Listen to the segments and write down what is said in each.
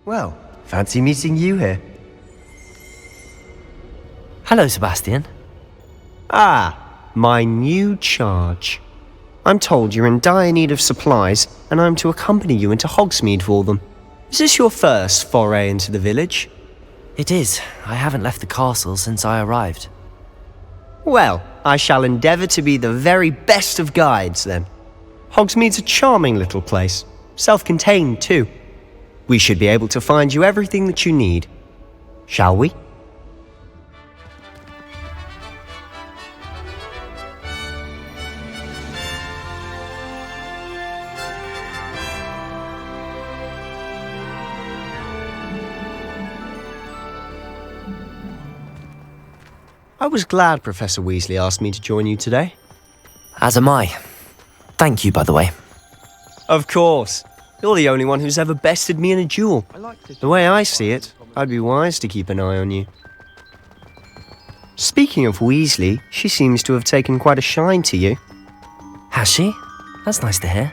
Well, fancy meeting you here. Hello, Sebastian. Ah, my new charge. I'm told you're in dire need of supplies, and I'm to accompany you into Hogsmeade for them. Is this your first foray into the village? It is. I haven't left the castle since I arrived. Well, I shall endeavour to be the very best of guides, then. Hogsmeade's a charming little place, self-contained too. We should be able to find you everything that you need. Shall we? I was glad Professor Weasley asked me to join you today. As am I. Thank you, by the way. Of course. You're the only one who's ever bested me in a duel. The way I see it, I'd be wise to keep an eye on you. Speaking of Weasley, she seems to have taken quite a shine to you. Has she? That's nice to hear.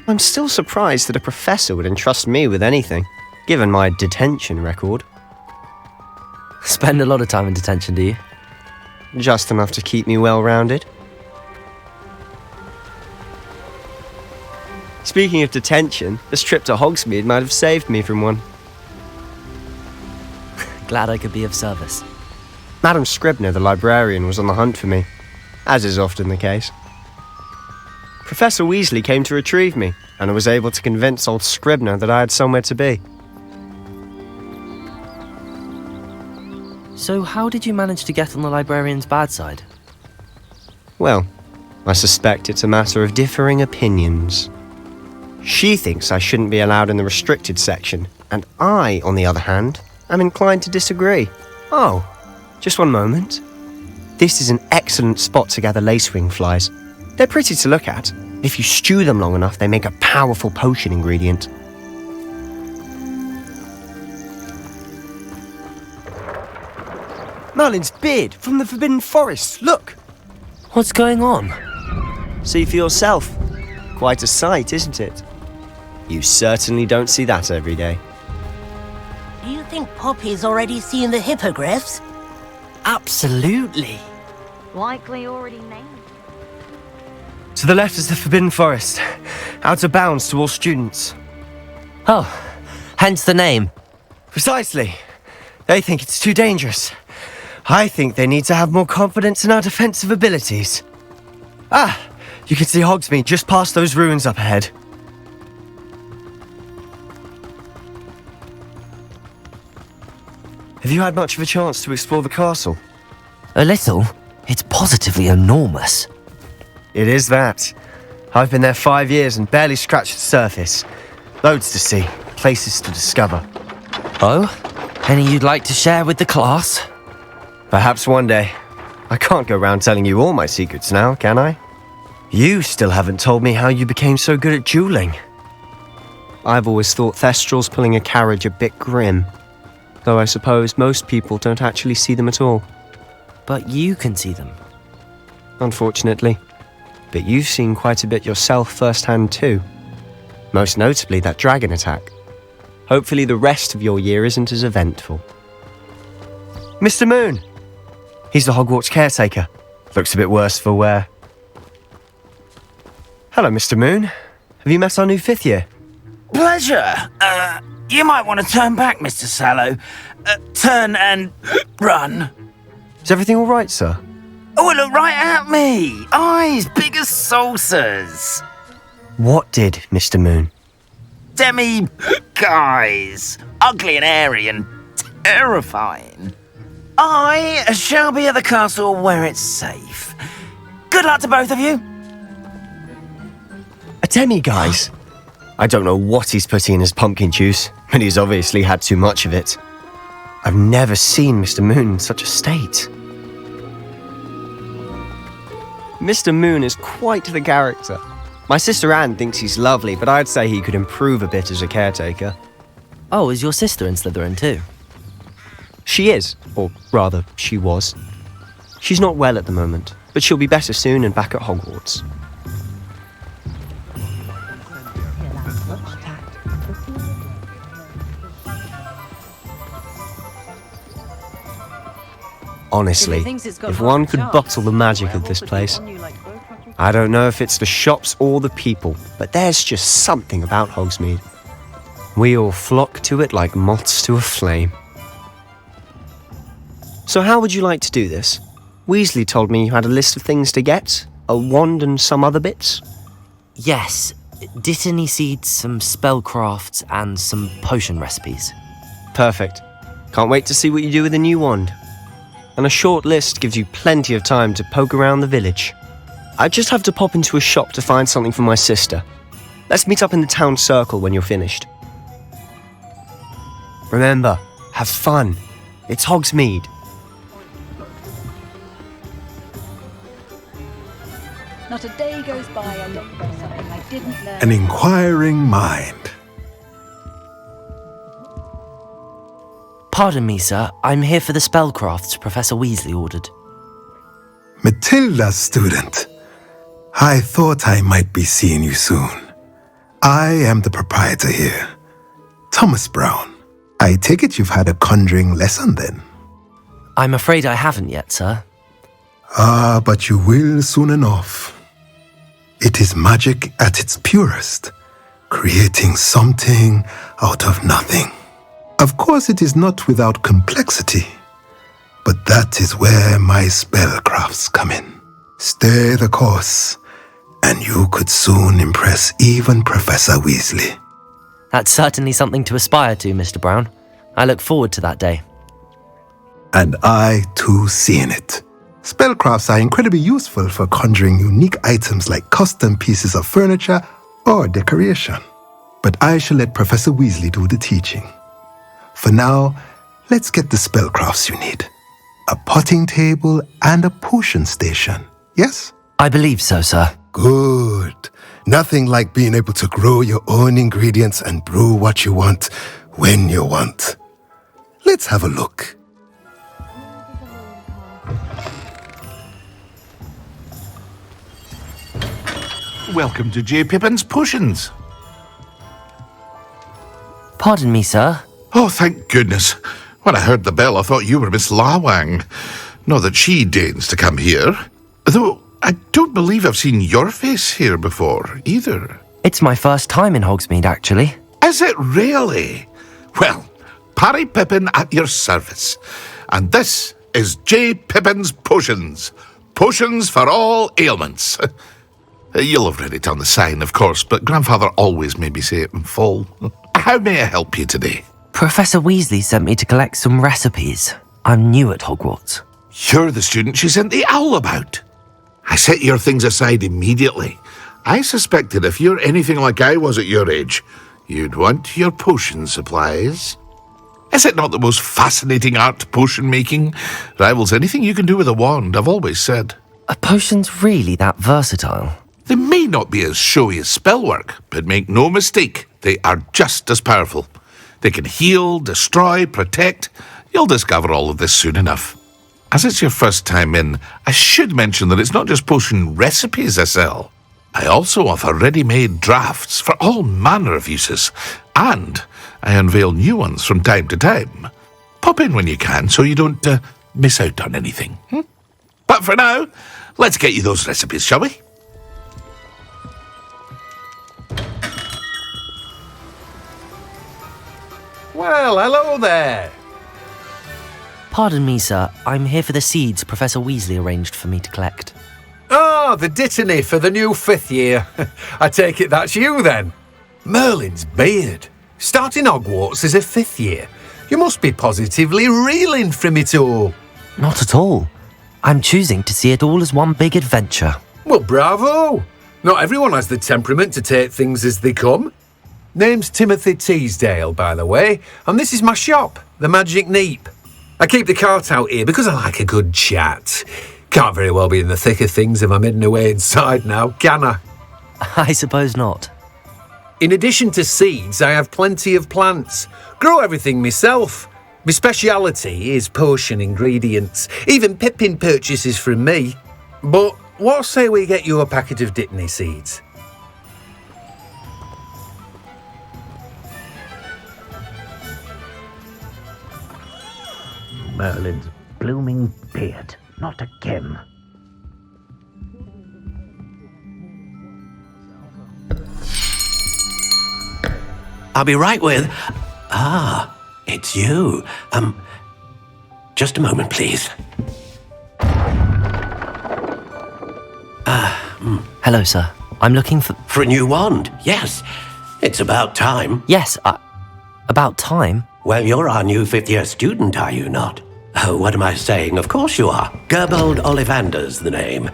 I'm still surprised that a professor would entrust me with anything, given my detention record. Spend a lot of time in detention, do you? Just enough to keep me well-rounded. Speaking of detention, this trip to Hogsmeade might have saved me from one. Glad I could be of service. Madam Scribner, the librarian, was on the hunt for me, as is often the case. Professor Weasley came to retrieve me, and I was able to convince old Scribner that I had somewhere to be. So how did you manage to get on the librarian's bad side? Well, I suspect it's a matter of differing opinions. She thinks I shouldn't be allowed in the restricted section, and I, on the other hand, am inclined to disagree. Oh, just one moment. This is an excellent spot to gather lacewing flies. They're pretty to look at. If you stew them long enough, they make a powerful potion ingredient. Merlin's beard from the Forbidden Forest, look! What's going on? See for yourself. Quite a sight, isn't it? You certainly don't see that every day. Do you think Poppy's already seen the hippogriffs? Absolutely. Likely already named. To the left is the Forbidden Forest, out of bounds to all students. Oh, hence the name. Precisely. They think it's too dangerous. I think they need to have more confidence in our defensive abilities. Ah, you can see Hogsmeade just past those ruins up ahead. Have you had much of a chance to explore the castle? A little. It's positively enormous. It is that. I've been there 5 years and barely scratched the surface. Loads to see, places to discover. Oh? Any you'd like to share with the class? Perhaps one day. I can't go round telling you all my secrets now, can I? You still haven't told me how you became so good at dueling. I've always thought Thestrals pulling a carriage a bit grim. Though I suppose most people don't actually see them at all. But you can see them. Unfortunately. But you've seen quite a bit yourself firsthand too. Most notably that dragon attack. Hopefully the rest of your year isn't as eventful. Mr. Moon! He's the Hogwarts caretaker. Looks a bit worse for wear. Hello, Mr. Moon. Have you met our new 5th year? Pleasure. You might want to turn back, Mr. Sallow. Turn and run. Is everything all right, sir? Oh, look right at me. Eyes big as saucers. What did, Mr. Moon? Guys. Ugly and airy and terrifying. I shall be at the castle where it's safe. Good luck to both of you. A demi-guise? I don't know what he's putting in his pumpkin juice, but he's obviously had too much of it. I've never seen Mr. Moon in such a state. Mr. Moon is quite the character. My sister Anne thinks he's lovely, but I'd say he could improve a bit as a caretaker. Oh, is your sister in Slytherin too? She is, or rather, she was. She's not well at the moment, but she'll be better soon and back at Hogwarts. Honestly, if one could bottle the magic of this place. I don't know if it's the shops or the people, but there's just something about Hogsmeade. We all flock to it like moths to a flame. So how would you like to do this? Weasley told me you had a list of things to get, a wand and some other bits. Yes, Dittany seeds, some spellcrafts, and some potion recipes. Perfect. Can't wait to see what you do with the new wand. And a short list gives you plenty of time to poke around the village. I just have to pop into a shop to find something for my sister. Let's meet up in the town circle when you're finished. Remember, have fun. It's Hogsmeade. Not a day goes by I don't know something I didn't learn. An inquiring mind. Pardon me, sir. I'm here for the spellcrafts Professor Weasley ordered. Matilda's student. I thought I might be seeing you soon. I am the proprietor here, Thomas Brown. I take it you've had a conjuring lesson then? I'm afraid I haven't yet, sir. Ah, but you will soon enough. It is magic at its purest, creating something out of nothing. Of course, it is not without complexity, but that is where my spellcrafts come in. Stay the course, and you could soon impress even Professor Weasley. That's certainly something to aspire to, Mr. Brown. I look forward to that day. And I, too, seeing it. Spellcrafts are incredibly useful for conjuring unique items like custom pieces of furniture or decoration. But I shall let Professor Weasley do the teaching. For now, let's get the spellcrafts you need. A potting table and a potion station, yes? I believe so, sir. Good. Nothing like being able to grow your own ingredients and brew what you want when you want. Let's have a look. Welcome to J. Pippin's Potions. Pardon me, sir. Oh, thank goodness. When I heard the bell, I thought you were Miss Lawang. Not that she deigns to come here. Though I don't believe I've seen your face here before, either. It's my first time in Hogsmeade, actually. Is it really? Well, Parry Pippin at your service. And this is J. Pippin's Potions. Potions for all ailments. You'll have read it on the sign, of course, but Grandfather always made me say it in full. How may I help you today? Professor Weasley sent me to collect some recipes. I'm new at Hogwarts. You're the student she sent the owl about. I set your things aside immediately. I suspected if you're anything like I was at your age, you'd want your potion supplies. Is it not the most fascinating art, potion making? Rivals anything you can do with a wand, I've always said. Are potions really that versatile? They may not be as showy as spellwork, but make no mistake, they are just as powerful. They can heal, destroy, protect. You'll discover all of this soon enough. As it's your first time in, I should mention that it's not just potion recipes I sell. I also offer ready-made drafts for all manner of uses, and I unveil new ones from time to time. Pop in when you can so you don't miss out on anything. But for now, let's get you those recipes, shall we? Well, hello there. Pardon me, sir. I'm here for the seeds Professor Weasley arranged for me to collect. Oh, the Dittany for the new 5th year. I take it that's you then. Merlin's beard. Starting Hogwarts as a 5th year. You must be positively reeling from it all. Not at all. I'm choosing to see it all as one big adventure. Well, bravo. Not everyone has the temperament to take things as they come. Name's Timothy Teasdale, by the way, and this is my shop, the Magic Neep. I keep the cart out here because I like a good chat. Can't very well be in the thick of things if I'm hidden away inside now, can I? I suppose not. In addition to seeds, I have plenty of plants. Grow everything myself. My speciality is potion ingredients. Even Pippin purchases from me. But what say we get you a packet of Dittany seeds? Merlin's blooming beard. Not again. I'll be right with... Ah, it's you. Just a moment, please. Hello, sir. I'm looking for... For a new wand, yes. It's about time. Yes, about time? Well, you're our new fifth-year student, are you not? Oh, what am I saying? Of course you are. Gerbold Ollivanders, the name.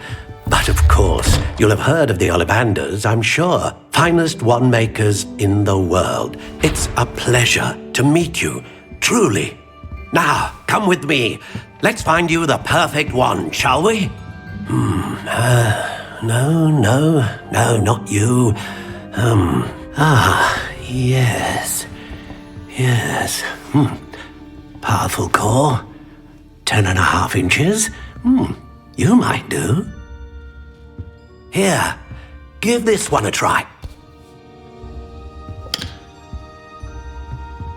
But of course, you'll have heard of the Ollivanders, I'm sure. Finest wand makers in the world. It's a pleasure to meet you, truly. Now, come with me. Let's find you the perfect wand, shall we? No, not you. Yes. Powerful core. 10.5 inches. You might do. Here, give this one a try.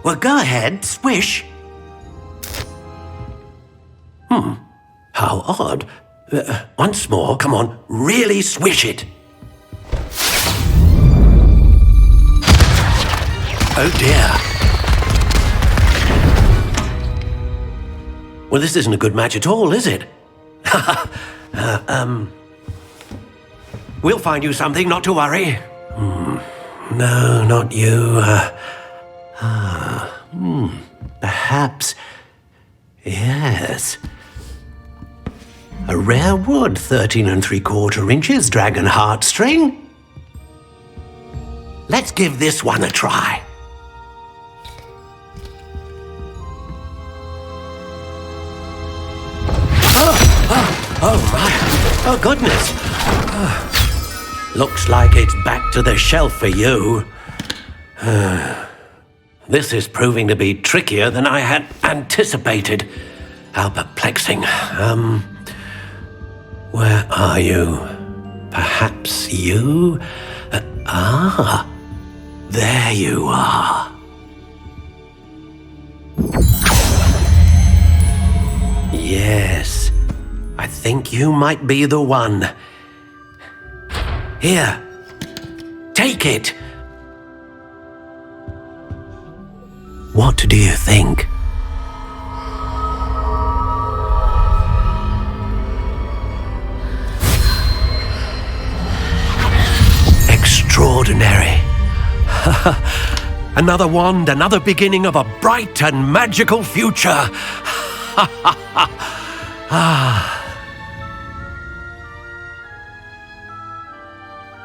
Well, go ahead, swish. How odd. Once more, come on, really swish it. Oh dear. Well, this isn't a good match at all, is it? We'll find you something, not to worry. No, not you. Perhaps. Yes. A rare wood, 13 3/4 inches, dragon heartstring. Let's give this one a try. Oh my. Oh, goodness. Looks like it's back to the shelf for you. This is proving to be trickier than I had anticipated. How perplexing. Where are you? Perhaps you? There you are. Yes, I think you might be the one. Here, take it. What do you think? Extraordinary. Another wand, another beginning of a bright and magical future.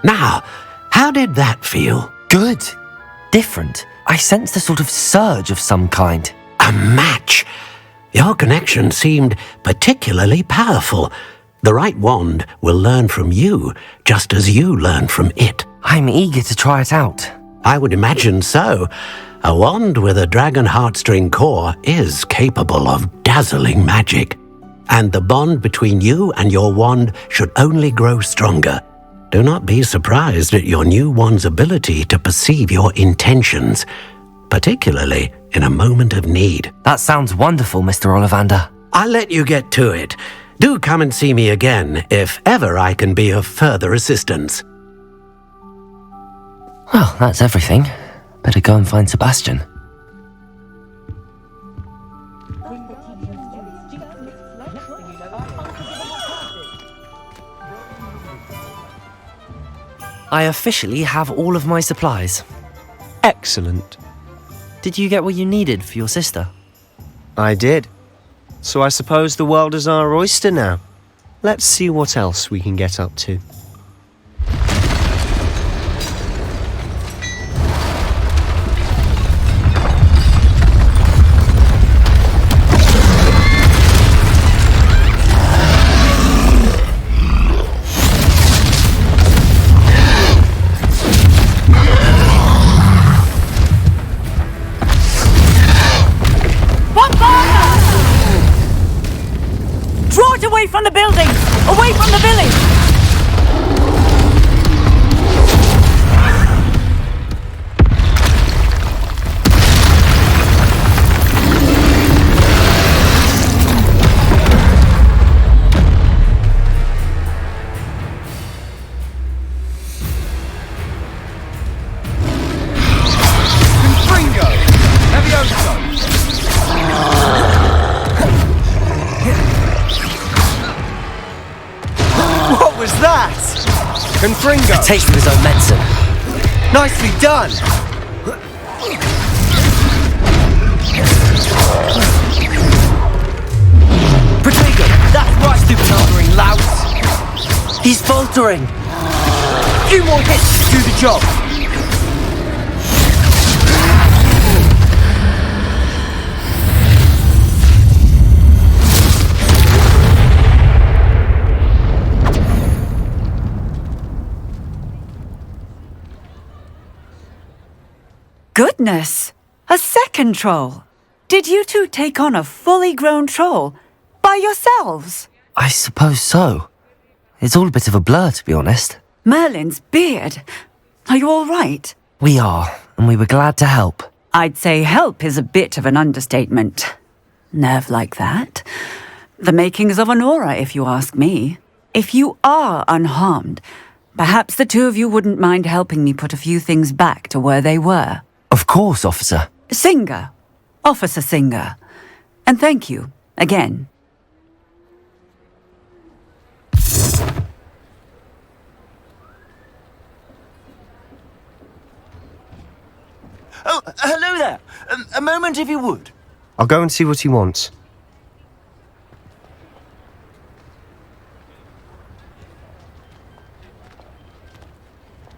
Now, how did that feel? Good. Different. I sensed a sort of surge of some kind. A match. Your connection seemed particularly powerful. The right wand will learn from you, just as you learn from it. I'm eager to try it out. I would imagine so. A wand with a dragon heartstring core is capable of dazzling magic. And the bond between you and your wand should only grow stronger. Do not be surprised at your new wand's ability to perceive your intentions, particularly in a moment of need. That sounds wonderful, Mr. Ollivander. I'll let you get to it. Do come and see me again if ever I can be of further assistance. Well, that's everything. Better go and find Sebastian. I officially have all of my supplies. Excellent. Did you get what you needed for your sister? I did. So I suppose the world is our oyster now. Let's see what else we can get up to. Away from the building! Away from the village! Confringo! Taste of his own medicine. Nicely done! Protego! That's right, stupid lumbering louse! He's faltering! A few more hits to do the job! Goodness! A second troll! Did you two take on a fully grown troll? By yourselves? I suppose so. It's all a bit of a blur, to be honest. Merlin's beard. Are you all right? We are, and we were glad to help. I'd say help is a bit of an understatement. Nerve like that. The makings of an aura, if you ask me. If you are unharmed, perhaps the two of you wouldn't mind helping me put a few things back to where they were. Of course, officer. Singer. Officer Singer. And thank you, again. Oh, hello there. A moment, if you would. I'll go and see what he wants.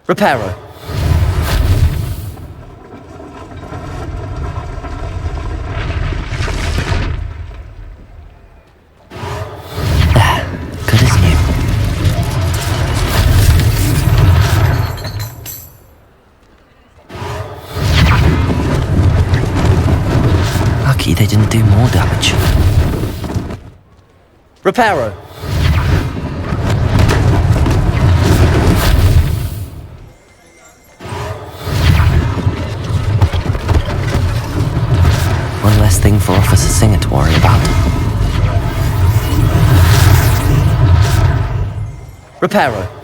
Reparo. Good as new. Lucky they didn't do more damage. Reparo. One less thing for Officer Singer to worry about. Reparo.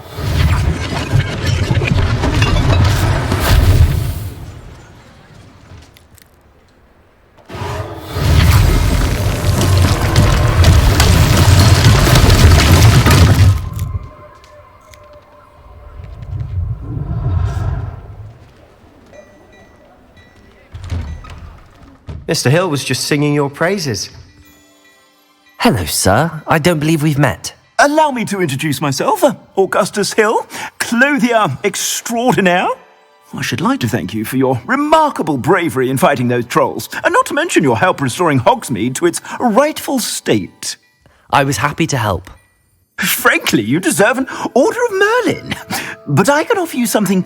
Mr. Hill was just singing your praises. Hello, sir. I don't believe we've met. Allow me to introduce myself, Augustus Hill, clothier extraordinaire. I should like to thank you for your remarkable bravery in fighting those trolls, and not to mention your help restoring Hogsmeade to its rightful state. I was happy to help. Frankly, you deserve an Order of Merlin. But I can offer you something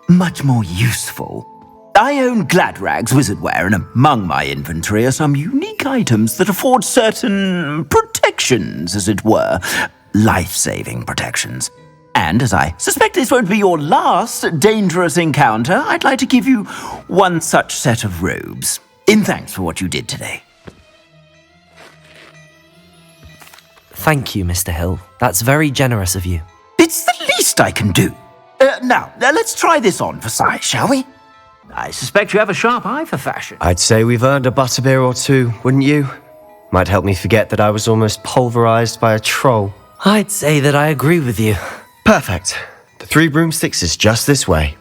much more useful. I own Gladrag's wizardware, and among my inventory are some unique items that afford certain protections, as it were. Life-saving protections. And as I suspect this won't be your last dangerous encounter, I'd like to give you one such set of robes, in thanks for what you did today. Thank you, Mr. Hill. That's very generous of you. It's the least I can do. Now, let's try this on for size, shall we? I suspect you have a sharp eye for fashion. I'd say we've earned a butterbeer or two, wouldn't you? Might help me forget that I was almost pulverized by a troll. I'd say that I agree with you. Perfect. The 3 Broomsticks is just this way.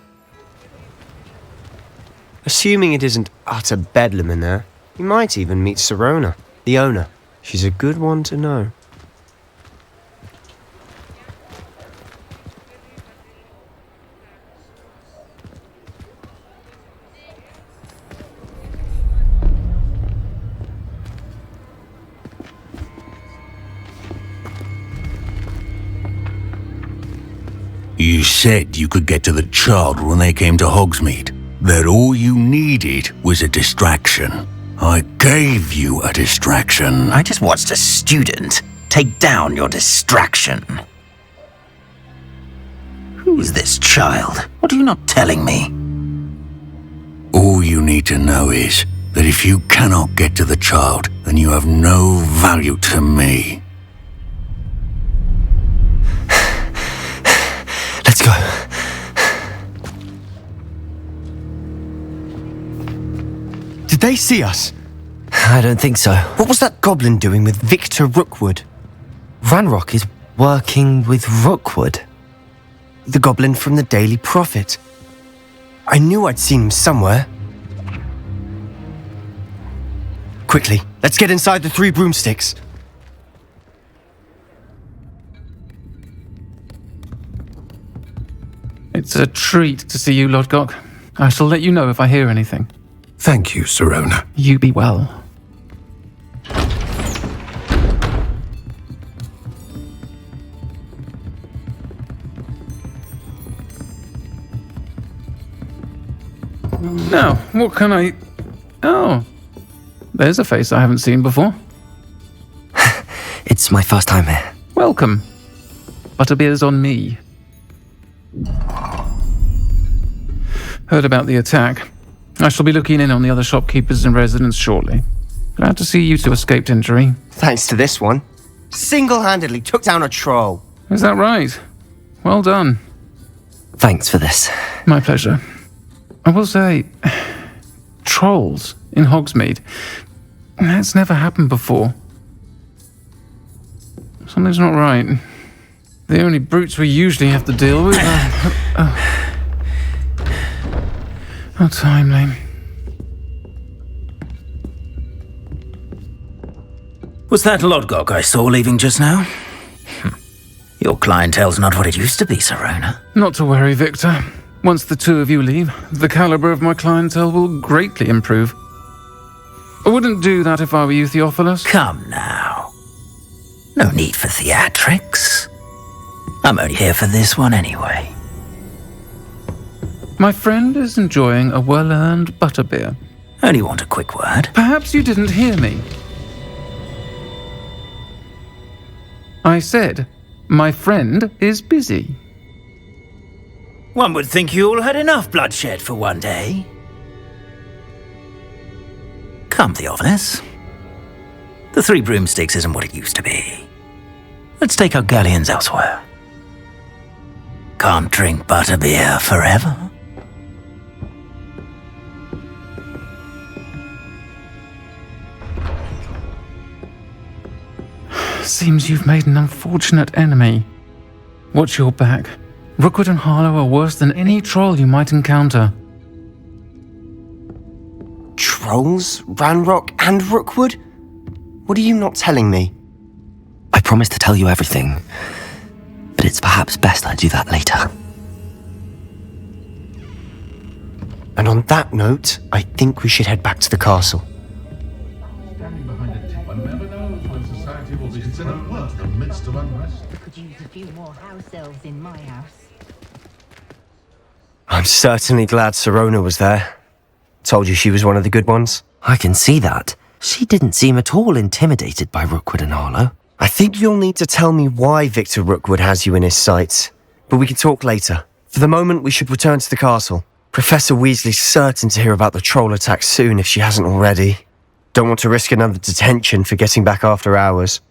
Assuming it isn't utter bedlam in there, you might even meet Serona, the owner. She's a good one to know. You said you could get to the child when they came to Hogsmeade. That all you needed was a distraction. I gave you a distraction. I just watched a student take down your distraction. Who is this child? What are you not telling me? All you need to know is that if you cannot get to the child, then you have no value to me. Let's go. Did they see us? I don't think so. What was that goblin doing with Victor Rookwood? Ranrock is working with Rookwood. The goblin from the Daily Prophet. I knew I'd seen him somewhere. Quickly, let's get inside the 3 broomsticks. It's a treat to see you, Lodgok. I shall let you know if I hear anything. Thank you, Sirona. You be well. Now, what can I... Oh, there's a face I haven't seen before. It's my first time here. Welcome. Butterbeer's on me. Heard about the attack. I shall be looking in on the other shopkeepers and residents shortly. Glad to see you two escaped injury. Thanks to this one. Single-handedly took down a troll. Is that right? Well done. Thanks for this. My pleasure. I will say, trolls in Hogsmeade. That's never happened before. Something's not right. The only brutes we usually have to deal with are... How timely. Was that Lodgok I saw leaving just now? Your clientele's not what it used to be, Sirona. Not to worry, Victor. Once the 2 of you leave, the caliber of my clientele will greatly improve. I wouldn't do that if I were you, Theophilus. Come now. No need for theatrics. I'm only here for this one anyway. My friend is enjoying a well-earned butterbeer. Only want a quick word. Perhaps you didn't hear me. I said, my friend is busy. One would think you all had enough bloodshed for one day. Come, Theophilus. The 3 broomsticks isn't what it used to be. Let's take our galleons elsewhere. Can't drink butterbeer forever. Seems you've made an unfortunate enemy. Watch your back. Rookwood and Harlow are worse than any troll you might encounter. Trolls? Ranrock and Rookwood? What are you not telling me? I promise to tell you everything, but it's perhaps best I do that later. And on that note, I think we should head back to the castle. Could use a few more house elves in my house. I'm certainly glad Sirona was there. Told you she was one of the good ones. I can see that. She didn't seem at all intimidated by Rookwood and Harlow. I think you'll need to tell me why Victor Rookwood has you in his sights. But we can talk later. For the moment, we should return to the castle. Professor Weasley's certain to hear about the troll attack soon if she hasn't already. Don't want to risk another detention for getting back after hours.